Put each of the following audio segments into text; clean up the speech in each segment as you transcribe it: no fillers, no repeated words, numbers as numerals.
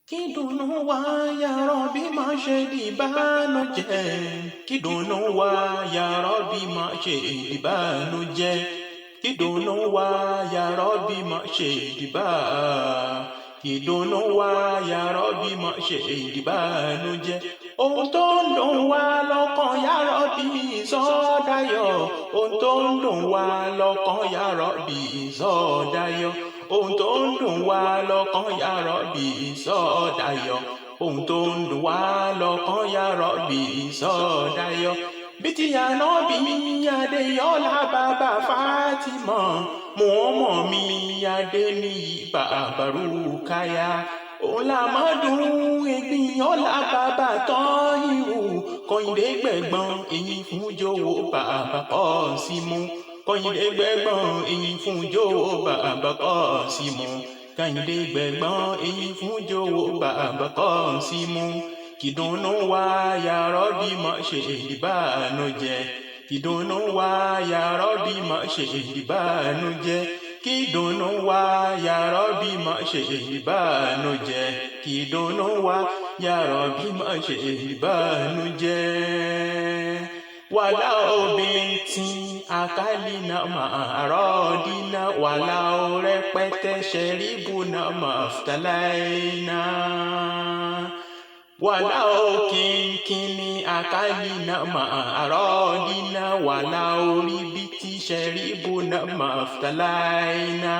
Kídùnnú wa ya Rabbi má ṣe dìbànújẹ́. Kídùnnú wa ya Rabbi má ṣe dìbànújẹ́. Kídùnnú wa ya Rabbi má ṣe kídùnnú wa ya Rabbi má ṣe dìbànújẹ́. Ohun tó ń dùn wá lọ́kàn ya Rabbi sọ dayọ̀. Ohun tó ń dùn wá lọ́kàn ya Rabbi sọ dayọ̀. Ohun tó ń dùn wá lọ́kàn ya Rabbi sọ dayọ̀. Ohun tó ń dùn wá lọ́kàn ya Rabbi sọ dayọ̀. Bí ti Ànábì Adéyọlá bàbá Fátímà, Muhammad mi Adéníyì bàbá Rúkáyà. Òun là máa dùn ẹ̀gbìn ọ̀la bàbá Tọ́hírù. Kọ́hìndé gbẹ̀gbọ́n èyí fún Jòwó bàbá Kọ́símù. Kọ́hìndé gbẹ̀gbọ́n èyí fún Jòwó bàbá Kọ́símù. Kọ́hìndé gbẹ̀gbọ́n èyí fún Jòwó bàbá Kọ́símù. Kídùnnú wa ya Rabbi má ṣe dìbànújẹ́. Kídùnnú wa ya Rabbi má ṣe dìbànújẹ́. Kídùnnú wa ya Rabbi má ṣe dìbànújẹ́. Kídùnnú wa ya Rabbi má ṣe dìbànújẹ́. Wàlá obìnrin àkálínà máa rọ́ọ̀dínà. Wàlá rẹpẹtẹ ṣẹ̀ríbùnà maftaláínà. Wàlá kínkínní àkálínà máa rọ́ọ̀dínà. Wàlá oríbitì ṣẹ̀ríbùnà maftaláínà.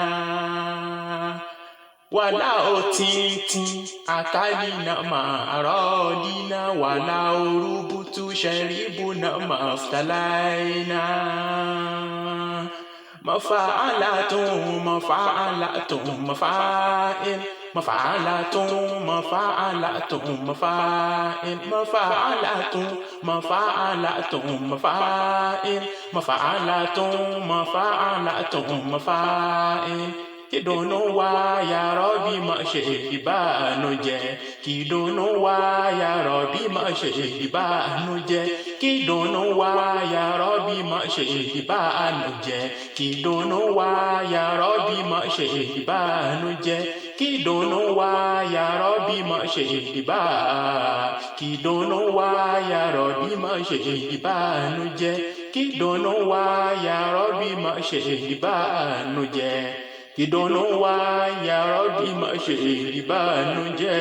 Wàlá tíntín àkálínà máa rọ́ọ̀dínà. Wàlá orúbùtù ṣẹ̀ríbùnà maftaláínà. Mafa'alatun mafa'alatun mafa'il. Mafa'alatun mafa'alatun mafa'il. Mafa'alatun mafa'alatun mafa'il. Mafa'alatun mafa'alatun mafa'il. Kídùnnú wa ya Rabbi má ṣe dìbànújẹ́. Kídùnnú wa ya Rabbi má ṣe dìbànújẹ́. Kídùnnú wa ya Rabbi má ṣe dìbànújẹ́. Kídùnnú wa ya Rabbi má ṣe dìbànújẹ́. Kídùnnú wa ya Rabbi má ṣe kídùnnú wa ya Rabbi má ṣe dìbànújẹ́. Kídùnnú wa ya Rabbi má ṣe dìbànújẹ́. Kídùnnú wa ya Rabbi má ṣe dìbànújẹ́.